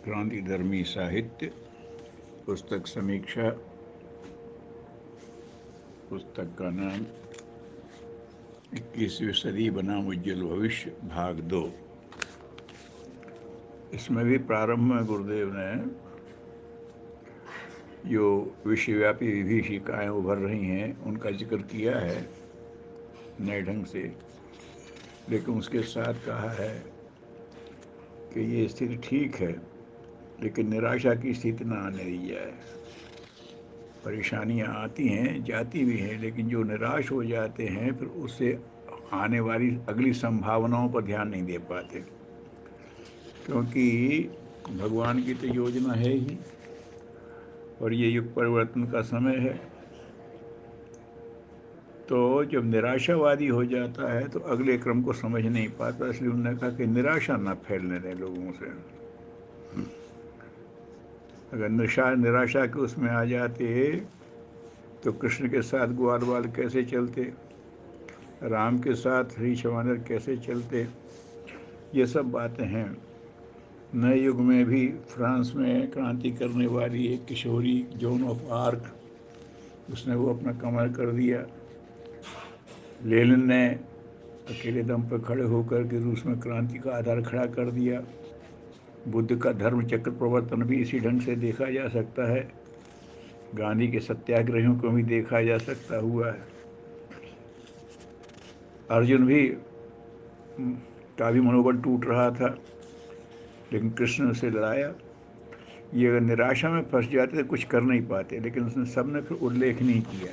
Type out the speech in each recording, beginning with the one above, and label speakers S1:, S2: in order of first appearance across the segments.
S1: क्रांतिधर्मी साहित्य पुस्तक समीक्षा। पुस्तक का नाम 21वीं सदी बनाम उज्ज्वल भविष्य भाग 2। इसमें भी प्रारंभ में गुरुदेव ने जो विश्वव्यापी विभीषिकाएँ उभर रही हैं उनका जिक्र किया है नए ढंग से, लेकिन उसके साथ कहा है कि ये स्थिति ठीक है लेकिन निराशा की स्थिति ना आने दी जाए। परेशानियां आती हैं, जाती भी हैं, लेकिन जो निराश हो जाते हैं फिर उससे आने वाली अगली संभावनाओं पर ध्यान नहीं दे पाते, क्योंकि भगवान की तो योजना है ही और ये युग परिवर्तन का समय है। तो जब निराशावादी हो जाता है तो अगले क्रम को समझ नहीं पाता, इसलिए उन्होंने कहा कि निराशा ना फैलने दें लोगों से। अगर निराशा के उसमें आ जाते तो कृष्ण के साथ ग्वाल बाल कैसे चलते, राम के साथ ऋष वानर कैसे चलते, ये सब बातें हैं। नए युग में भी फ्रांस में क्रांति करने वाली एक किशोरी जोन ऑफ आर्क, उसने वो अपना कमाल कर दिया। लेनिन ने अकेले दम पर खड़े होकर के रूस में क्रांति का आधार खड़ा कर दिया। बुद्ध का धर्म चक्र प्रवर्तन भी इसी ढंग से देखा जा सकता है। गांधी के सत्याग्रहियों को भी देखा जा सकता हुआ है। अर्जुन भी का भी मनोबल टूट रहा था, लेकिन कृष्ण ने उसे लड़ाया। ये अगर निराशा में फंस जाते तो कुछ कर नहीं पाते, लेकिन उसने सबने फिर उल्लेख नहीं किया।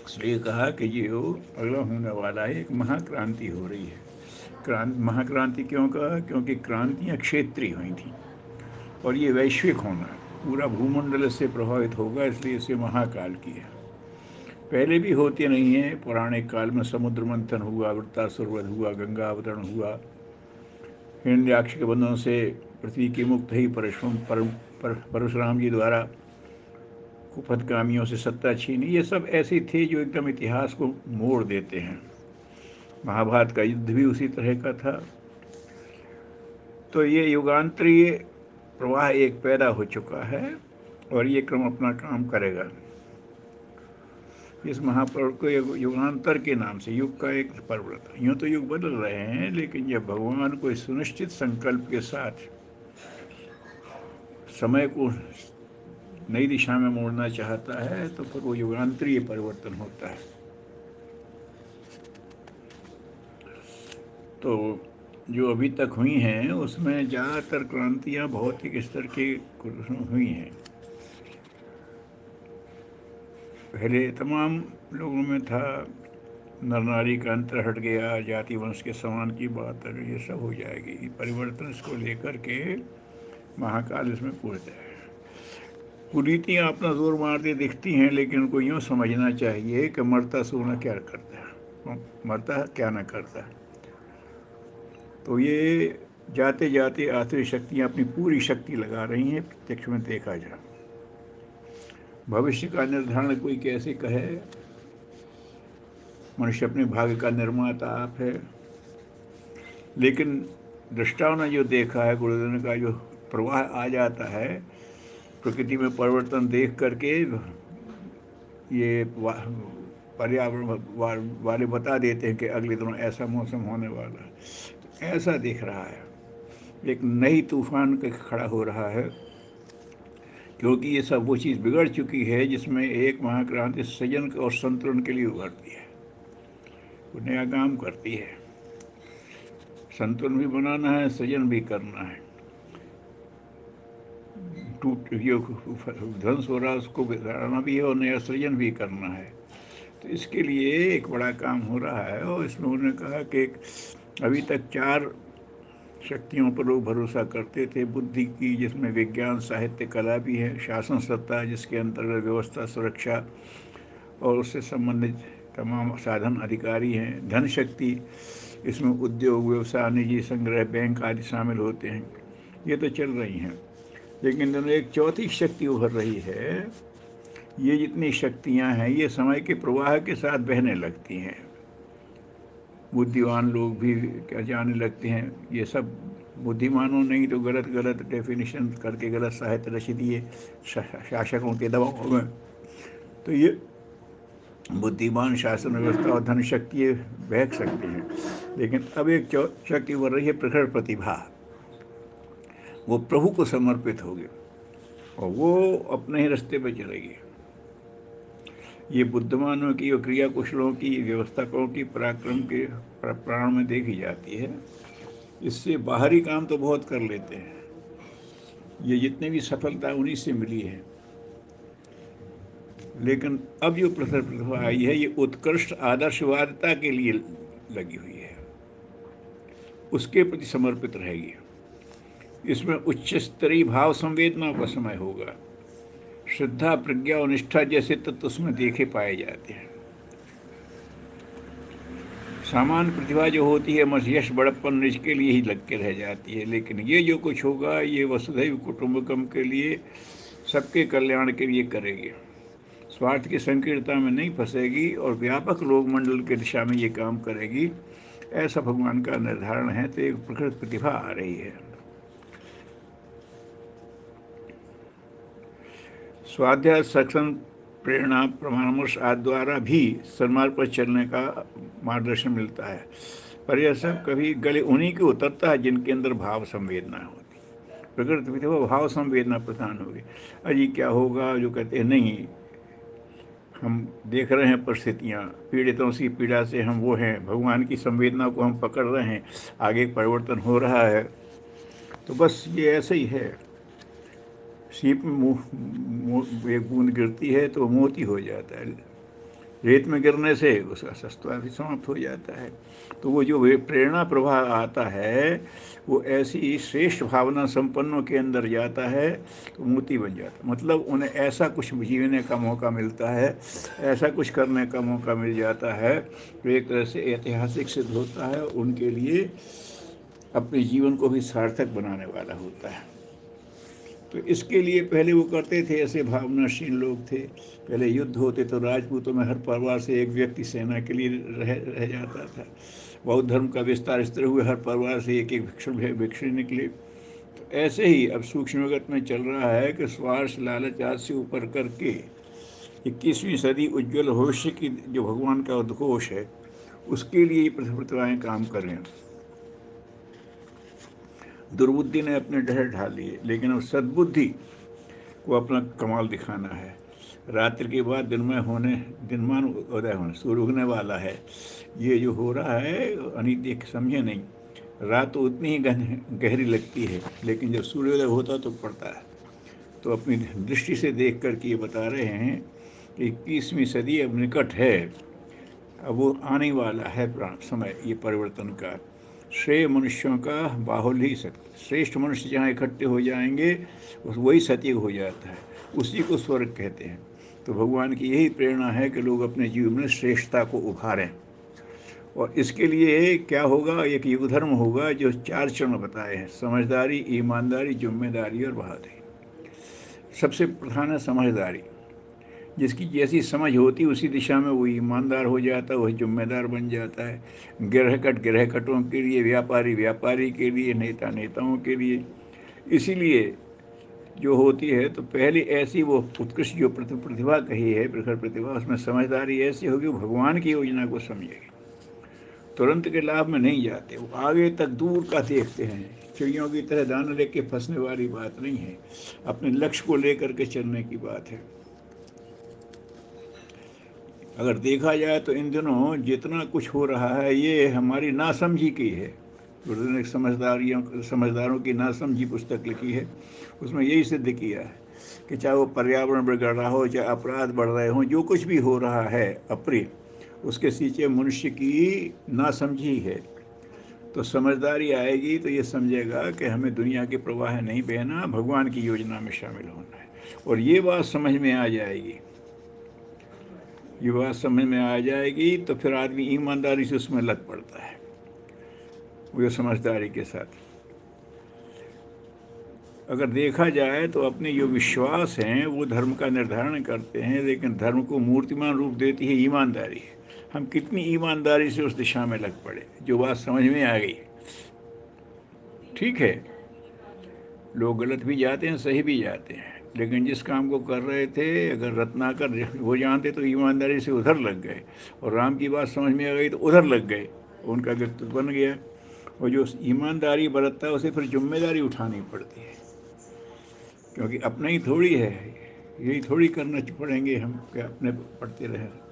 S1: इसलिए कहा कि ये अगला होने वाला है, एक महाक्रांति हो रही है। महाक्रांति क्यों कहा? क्योंकि क्रांतियाँ क्षेत्रीय हुई थी और ये वैश्विक होना है, पूरा भूमंडल इससे प्रभावित होगा, इसलिए इसे महाकाल किया। पहले भी होते नहीं हैं, पुराने काल में समुद्र मंथन हुआ, वृत्तासुर वध हुआ, गंगा अवतरण हुआ, हिरण्याक्ष के बंधन से पृथ्वी की मुक्त ही परशुराम जी द्वारा कुपथगामियों से सत्ता छीनी। ये सब ऐसे थे जो एकदम इतिहास को मोड़ देते हैं। महाभारत का युद्ध भी उसी तरह का था। तो ये युगांतरीय प्रवाह एक पैदा हो चुका है और ये क्रम अपना काम करेगा। इस महापर्व को युगांतर के नाम से, युग का एक परिवर्तन। यूँ तो युग बदल रहे हैं, लेकिन जब भगवान कोई सुनिश्चित संकल्प के साथ समय को नई दिशा में मोड़ना चाहता है तो फिर वो युगांतरीय परिवर्तन होता है। तो जो अभी तक हुई हैं उसमें ज़्यादातर क्रांतियाँ भौतिक स्तर की हुई हैं। पहले तमाम लोगों में था नर नारी का अंतर हट गया, जाति वंश के समान की बात, अगर ये सब हो जाएगी, परिवर्तन इसको लेकर के महाकाल इसमें पूर्ण है। कुरीतियाँ अपना जोर मारती दिखती हैं, लेकिन उनको यूँ समझना चाहिए कि मरता सोना क्या करता है, मरता क्या न करता। तो ये जाते जाते आसुरी शक्तियाँ अपनी पूरी शक्ति लगा रही हैं, प्रत्यक्ष में देखा जाए। भविष्य का निर्धारण कोई कैसे कहे? मनुष्य अपने भाग्य का निर्माता आप है, लेकिन दृष्टाओं ने जो देखा है, गुरुदेव का जो प्रवाह आ जाता है प्रकृति में परिवर्तन देख करके, ये पर्यावरण वाले बता देते हैं कि अगले दिनों ऐसा मौसम होने वाला है। ऐसा दिख रहा है, एक नई तूफान का खड़ा हो रहा है, क्योंकि ये सब वो चीज़ बिगड़ चुकी है जिसमें एक महाक्रांति सृजन और संतुलन के लिए उभरती है, वो नया काम करती है। संतुलन भी बनाना है, सृजन भी करना है। जो ध्वंस हो रहा है उसको बिगाड़ना भी है और नया सृजन भी करना है। तो इसके लिए एक बड़ा काम हो रहा है। और इसमें उन्होंने कहा कि अभी तक 4 शक्तियों पर लोग भरोसा करते थे। बुद्धि की, जिसमें विज्ञान साहित्य कला भी है, शासन सत्ता जिसके अंतर्गत व्यवस्था सुरक्षा और उससे संबंधित तमाम साधन अधिकारी हैं, धन शक्ति, इसमें उद्योग व्यवसाय निजी संग्रह बैंक आदि शामिल होते हैं। ये तो चल रही हैं। लेकिन दोनों एक चौथी शक्ति उभर रही है। ये जितनी शक्तियां हैं ये समय के प्रवाह के साथ बहने लगती हैं। बुद्धिमान लोग भी क्या जाने लगते हैं, ये सब बुद्धिमानों नहीं तो गलत गलत डेफिनेशन करके गलत साहित्य रच दिए शासकों के दबाव में। तो ये बुद्धिमान शासन व्यवस्था और धन शक्ति बहक सकते हैं। लेकिन अब एक शक्ति बढ़ रही है, प्रखर प्रतिभा। वो प्रभु को समर्पित होगी और वो अपने ही रास्ते पर चलेगी। ये बुद्धिमानों की और क्रिया कुशलों की, व्यवस्थकों की पराक्रम के प्राण में देखी जाती है। इससे बाहरी काम तो बहुत कर लेते हैं, ये जितने भी सफलता उन्हीं से मिली है। लेकिन अब जो प्रखर प्रतिभा आई है ये उत्कृष्ट आदर्शवादिता के लिए लगी हुई है, उसके प्रति समर्पित रहेगी। इसमें उच्च स्तरीय भाव संवेदना का समय होगा। श्रद्धा, प्रज्ञा और निष्ठा जैसे तत्व उसमें देखे पाए जाते हैं। सामान्य प्रतिभा जो होती है बस यश बड़प्पन निज के लिए ही लग के रह जाती है। लेकिन ये जो कुछ होगा ये वसुधैव कुटुंबकम के लिए, सबके कल्याण के लिए करेगी। स्वार्थ की संकीर्णता में नहीं फंसेगी और व्यापक लोक मंडल के दिशा में ये काम करेगी, ऐसा भगवान का निर्धारण है। तो एक प्रकृत प्रतिभा आ रही है। स्वाध्याय, सत्संग, प्रेरणा, परामर्श आदि द्वारा भी सन्मार्ग पर चलने का मार्गदर्शन मिलता है। पर यह सब कभी गले उन्हीं के उतरता है जिनके अंदर भाव संवेदना होती। प्रकृति प्रतिभा भाव संवेदना प्रधान होगी। अजी क्या होगा, जो कहते हैं नहीं, हम देख रहे हैं परिस्थितियाँ, पीड़ितों की पीड़ा से हम वो हैं, भगवान की संवेदना को हम पकड़ रहे हैं, आगे परिवर्तन हो रहा है। तो बस ये ऐसे ही है। सीप में एक बूंद गिरती है तो मोती हो जाता है, रेत में गिरने से उसका सत्व भी समाप्त हो जाता है। तो वो जो प्रेरणा प्रवाह आता है वो ऐसी श्रेष्ठ भावना संपन्नों के अंदर जाता है तो मोती बन जाता है। मतलब उन्हें ऐसा कुछ जीने का मौका मिलता है, ऐसा कुछ करने का मौका मिल जाता है तो एक तरह से ऐतिहासिक सिद्ध होता है, उनके लिए अपने जीवन को भी सार्थक बनाने वाला होता है। तो इसके लिए पहले वो करते थे, ऐसे भावनाशील लोग थे। पहले युद्ध होते तो राजपूतों में हर परिवार से एक व्यक्ति सेना के लिए रह जाता था। बौद्ध धर्म का विस्तार इस तरह हुए, हर परिवार से एक एक भिक्षु निकले। तो ऐसे ही अब सूक्ष्म जगत में चल रहा है कि स्वार्थ, लालच आदि से ऊपर करके 21वीं सदी उज्ज्वल भविष्य की जो भगवान का उद्घोष है उसके लिए प्रतिभाएं काम करें। दुर्बुद्धि ने अपने डहर ढाल लिए, लेकिन अब सद्बुद्धि को अपना कमाल दिखाना है। रात्रि के बाद दिनमान उदय होने, सूर्य उगने वाला है। ये जो हो रहा है अनित समझे नहीं, रात तो उतनी ही गहरी लगती है, लेकिन जब सूर्योदय होता तो पड़ता है। तो अपनी दृष्टि से देख कर के ये बता रहे हैं कि 21वीं सदी अब निकट है, अब वो आने वाला है समय ये परिवर्तन का। श्रेय मनुष्यों का बाहुल्य ही सत्य, श्रेष्ठ मनुष्य जहाँ इकट्ठे हो जाएंगे वही सत्य हो जाता है, उसी को स्वर्ग कहते हैं। तो भगवान की यही प्रेरणा है कि लोग अपने जीवन में श्रेष्ठता को उभारें। और इसके लिए क्या होगा, एक युग धर्म होगा जो 4 चरण बताए हैं: समझदारी, ईमानदारी, जिम्मेदारी और बहादुरी। सबसे प्रधान है समझदारी। जिसकी जैसी समझ होती उसी दिशा में वो ईमानदार हो जाता है, वही जिम्मेदार बन जाता है। गृहकटों के लिए, व्यापारी के लिए, नेता नेताओं के लिए। इसीलिए जो होती है तो पहले ऐसी वो उत्कृष्ट जो प्रतिभा कही है, प्रखर प्रतिभा, उसमें समझदारी ऐसी होगी, भगवान की योजना को समझेगी। तुरंत के लाभ में नहीं जाते, वो आगे तक दूर का देखते हैं। चिड़ियों की तरह दाना लेके फंसने वाली बात नहीं है, अपने लक्ष्य को लेकर के चलने की बात है। अगर देखा जाए तो इन दिनों जितना कुछ हो रहा है ये हमारी नासमझी की है। गुरुदेव ने समझदारों की नासमझी पुस्तक लिखी है, उसमें यही सिद्ध किया है कि चाहे वो पर्यावरण बिगड़ रहा हो, चाहे अपराध बढ़ रहे हों, जो कुछ भी हो रहा है अप्रिय, उसके पीछे मनुष्य की नासमझी है। तो समझदारी आएगी तो ये समझेगा कि हमें दुनिया के प्रवाह नहीं बहना, भगवान की योजना में शामिल होना है। और ये बात समझ में आ जाएगी, ये बात समझ में आ जाएगी तो फिर आदमी ईमानदारी से उसमें लग पड़ता है, वो समझदारी के साथ। अगर देखा जाए तो अपने जो विश्वास हैं वो धर्म का निर्धारण करते हैं, लेकिन धर्म को मूर्तिमान रूप देती है ईमानदारी। हम कितनी ईमानदारी से उस दिशा में लग पड़े, जो बात समझ में आ गई। ठीक है, लोग गलत भी जाते हैं, सही भी जाते हैं, लेकिन जिस काम को कर रहे थे अगर रत्नाकर वो जानते तो ईमानदारी से उधर लग गए, और राम की बात समझ में आ गई तो उधर लग गए, उनका व्यक्तित्व बन गया। और जो ईमानदारी बरतता है उसे फिर जिम्मेदारी उठानी पड़ती है, क्योंकि अपना ही थोड़ी है, यही थोड़ी करना पड़ेंगे हम क्या अपने पढ़ते रहे हैं।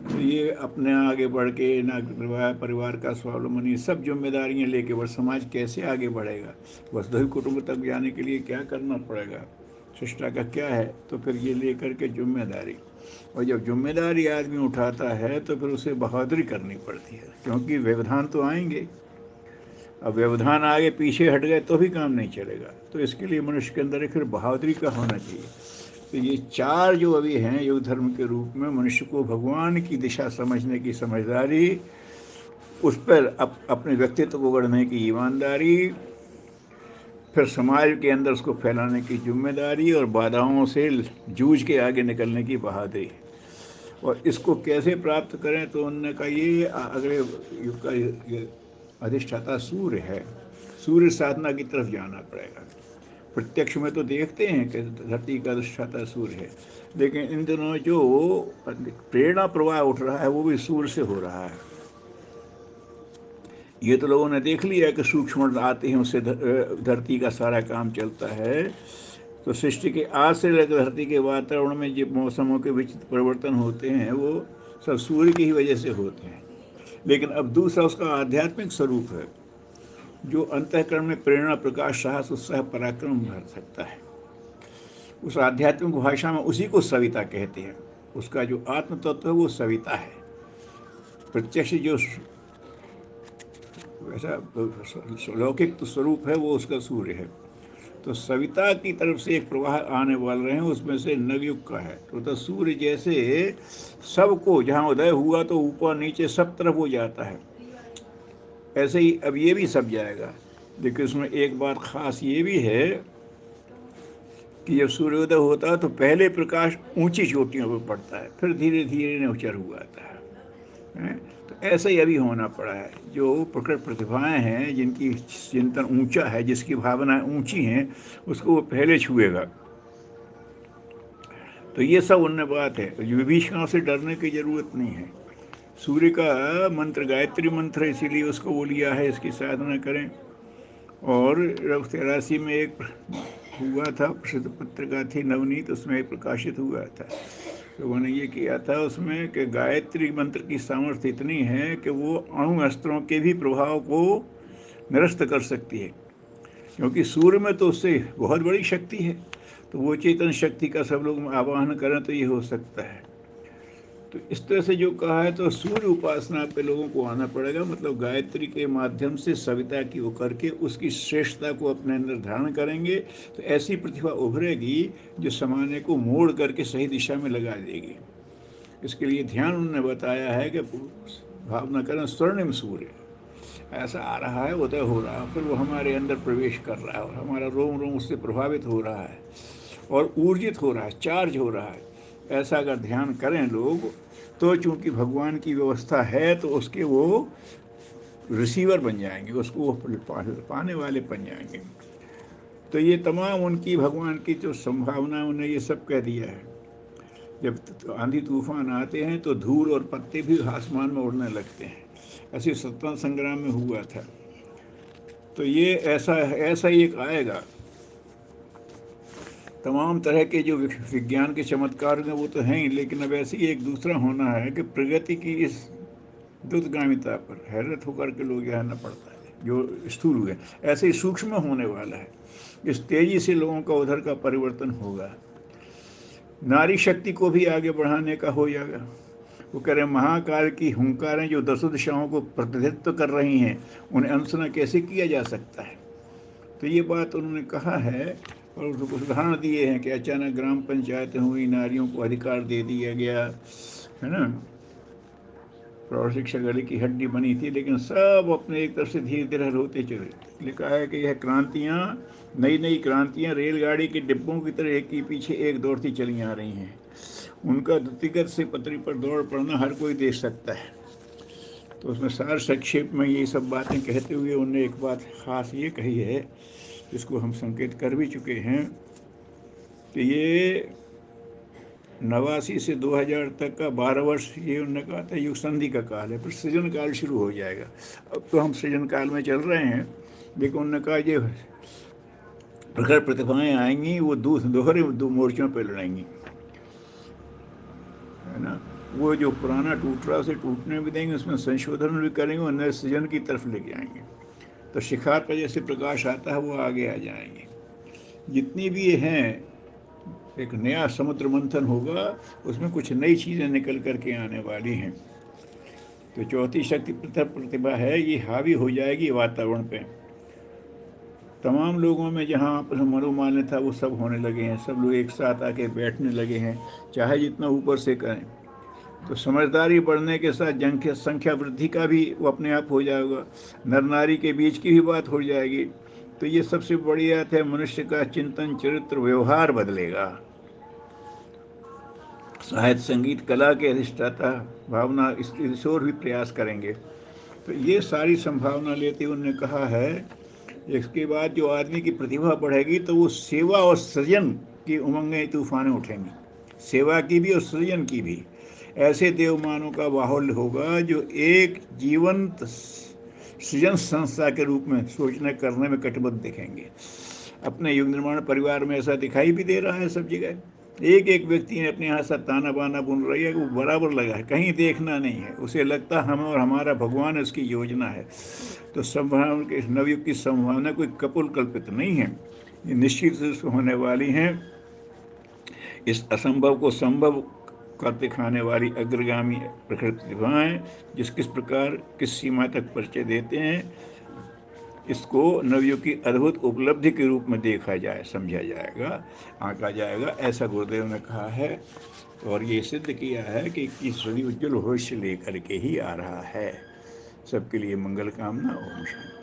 S1: तो ये अपने आगे बढ़ के ना परिवार का स्वावलंबन, ये सब जिम्मेदारियां लेके बढ़, समाज कैसे आगे बढ़ेगा, वसुधैव कुटुंब तक जाने के लिए क्या करना पड़ेगा, शिष्टा का क्या है, तो फिर ये लेकर के जिम्मेदारी। और जब जिम्मेदारी आदमी उठाता है तो फिर उसे बहादुरी करनी पड़ती है, क्योंकि व्यवधान तो आएंगे। अब व्यवधान आगे पीछे हट गए तो भी काम नहीं चलेगा, तो इसके लिए मनुष्य के अंदर एक फिर बहादुरी का होना चाहिए। तो ये चार जो अभी हैं योग धर्म के रूप में, मनुष्य को भगवान की दिशा समझने की समझदारी, उस पर अपने व्यक्तित्व को गढ़ने की ईमानदारी, फिर समाज के अंदर उसको फैलाने की जिम्मेदारी, और बाधाओं से जूझ के आगे निकलने की बहादुरी। और इसको कैसे प्राप्त करें, तो उन्होंने कहा ये अगले युग का ये अधिष्ठाता सूर्य है, सूर्य साधना की तरफ जाना पड़ेगा। प्रत्यक्ष में तो देखते हैं कि धरती का अधिष्ठाता सूर्य है, लेकिन इन दिनों जो प्रेरणा प्रवाह उठ रहा है वो भी सूर्य से हो रहा है। ये तो लोगों ने देख लिया कि सूक्ष्म आते हैं उससे धरती का सारा काम चलता है। तो सृष्टि के आज से लेकर धरती के वातावरण में जो मौसमों के विचित्र परिवर्तन होते हैं वो सब सूर्य की ही वजह से होते हैं। लेकिन अब दूसरा उसका आध्यात्मिक स्वरूप है, जो अंतःकरण में प्रेरणा, प्रकाश, साहस, उत्साह, पराक्रम भर सकता है। उस आध्यात्मिक भाषा में उसी को सविता कहते हैं। उसका जो आत्म तत्व है वो सविता है। प्रत्यक्ष जो वैसा लौकिक स्वरूप है वो उसका सूर्य है। तो सविता की तरफ से एक प्रवाह आने वाले हैं, उसमें से नवयुग का है। तो सूर्य जैसे सबको जहाँ उदय हुआ तो ऊपर नीचे सब तरफ हो जाता है, ऐसे ही अब ये भी सब जाएगा। लेकिन उसमें एक बात खास ये भी है कि जब सूर्योदय होता है तो पहले प्रकाश ऊंची चोटियों पर पड़ता है, फिर धीरे धीरे नवचर हुआ आता है। तो ऐसा ही अभी होना पड़ा है। जो प्रकट प्रतिभाएं हैं, जिनकी चिंतन ऊंचा है, जिसकी भावनाएं ऊंची हैं, उसको वो पहले छुएगा। तो ये सब उनने बात है, विभीषणों से डरने की जरूरत नहीं है। सूर्य का मंत्र गायत्री मंत्र है, इसीलिए उसको वो लिया है, इसकी साधना करें। और 83 में एक हुआ था, प्रसिद्ध पत्रिका थी नवनीत, उसमें प्रकाशित हुआ था। लोगों ने ये किया था उसमें कि गायत्री मंत्र की सामर्थ्य इतनी है कि वो अणु अस्त्रों के भी प्रभाव को निरस्त कर सकती है, क्योंकि सूर्य में तो उससे बहुत बड़ी शक्ति है। तो वो चेतन शक्ति का सब लोग आवाहन करें तो ये हो सकता है। तो इस तरह से जो कहा है, तो सूर्य उपासना पे लोगों को आना पड़ेगा। मतलब गायत्री के माध्यम से सविता की वो करके उसकी श्रेष्ठता को अपने अंदर धारण करेंगे, तो ऐसी प्रतिभा उभरेगी जो समाने को मोड़ करके सही दिशा में लगा देगी। इसके लिए ध्यान उन्होंने बताया है कि भावना करें स्वर्णिम सूर्य ऐसा आ रहा है, उदय हो रहा है, फिर वो हमारे अंदर प्रवेश कर रहा है और हमारा रोम रोम उससे प्रभावित हो रहा है और ऊर्जित हो रहा है, चार्ज हो रहा है। ऐसा अगर ध्यान करें लोग, तो चूंकि भगवान की व्यवस्था है तो उसके वो रिसीवर बन जाएंगे, उसको वो पाने वाले बन जाएंगे। तो ये तमाम उनकी भगवान की जो संभावना, उन्हें ये सब कह दिया है। जब आंधी तूफान आते हैं तो धूल और पत्ते भी आसमान में उड़ने लगते हैं। ऐसे स्वतंत्रता संग्राम में हुआ था। तो ये ऐसा ऐसा ही एक आएगा। तमाम तरह के जो विज्ञान के चमत्कार हैं वो तो हैं ही, लेकिन अब ऐसे ही एक दूसरा होना है कि प्रगति की इस द्रुतगामिता पर हैरत होकर के लोग यहाँ न पड़ता है। जो स्थूल हुए ऐसे ही सूक्ष्म होने वाला है। इस तेजी से लोगों का उधर का परिवर्तन होगा। नारी शक्ति को भी आगे बढ़ाने का हो जाएगा। वो कह रहे हैं महाकाल की हुंकारें जो 10 दिशाओं को प्रतिनिधित्व कर रही हैं, उन्हें अनसुना कैसे किया जा सकता है। तो ये बात उन्होंने कहा है। और उदाहरण दिए हैं कि अचानक ग्राम पंचायतें हुई, नारियों को अधिकार दे दिया गया, है ना। प्रौढ़ शिक्षा गले की हड्डी बनी थी, लेकिन सब अपने एक तरफ से धीरे धीरे हल होते चले। लिखा है कि यह क्रांतियाँ, नई नई क्रांतियाँ रेलगाड़ी के डिब्बों की तरह एक के पीछे एक दौड़ती चली आ रही हैं। उनका द्रुतिगत से पटरी पर दौड़ पड़ना हर कोई देख सकता है। तो उसमें सार संक्षेप में ये सब बातें कहते हुए उन्होंने एक बात खास ये कही है, जिसको हम संकेत कर भी चुके हैं, कि ये 89 से 2000 तक का 12 वर्ष, ये उन्होंने कहा था युग संधि का काल है, फिर सृजन काल शुरू हो जाएगा। अब तो हम सृजन काल में चल रहे हैं, लेकिन उन्होंने कहा ये प्रखर प्रतिभाएं आएंगी, वो दोहरे दो मोर्चों पर लड़ेंगी, है ना। वो जो पुराना टूट रहा उसे टूटने भी देंगे, उसमें संशोधन भी करेंगे और नए सृजन की तरफ लेके आएंगे। तो शिखार पर जैसे प्रकाश आता है वो आगे आ जाएंगे। जितनी भी ये हैं, एक नया समुद्र मंथन होगा, उसमें कुछ नई चीज़ें निकल करके आने वाली हैं। तो चौथी शक्ति प्रतिभा है, ये हावी हो जाएगी वातावरण पे। तमाम लोगों में जहाँ आपस में मनोमान्य था वो सब होने लगे हैं, सब लोग एक साथ आके बैठने लगे हैं, चाहे जितना ऊपर से करें। तो समझदारी बढ़ने के साथ संख्या वृद्धि का भी वो अपने आप हो जाएगा, नर नारी के बीच की भी बात हो जाएगी। तो ये सबसे बड़ी बात है, मनुष्य का चिंतन चरित्र व्यवहार बदलेगा। साहित्य संगीत कला के अधिष्ठाता भावना इस ओर भी प्रयास करेंगे। तो ये सारी संभावना लेते हुए उन्होंने कहा है, इसके बाद जो आदमी की प्रतिभा बढ़ेगी तो वो सेवा और सृजन की उमंगें तूफानें उठेंगी, सेवा की भी और सृजन की भी। ऐसे देवमानों का बाहुल्य होगा जो एक जीवंत सृजन संस्था के रूप में सोचने करने में कटिबद्ध दिखेंगे। अपने युग निर्माण परिवार में ऐसा दिखाई भी दे रहा है सब जगह। एक एक व्यक्ति ने अपने यहाँ से ताना बाना बुन रही है, वो बराबर लगा है, कहीं देखना नहीं है, उसे लगता हम और हमारा भगवान इसकी योजना है। तो संभावना के इस नवयुग की संभावना कोई कपोल कल्पित नहीं है, ये निश्चित रूप से होने वाली हैं। इस असंभव को संभव कर दिखाने वाली अग्रगामी प्रखर प्रतिभाएं जिस किस प्रकार किस सीमा तक परिचय देते हैं, इसको नवयुग की अद्भुत उपलब्धि के रूप में देखा जाए, समझा जाएगा, आंका जाएगा, ऐसा गुरुदेव ने कहा है। और ये सिद्ध किया है कि 21 सदी उज्जवल भविष्य लेकर के ही आ रहा है। सबके लिए मंगल कामना। ओम शांति।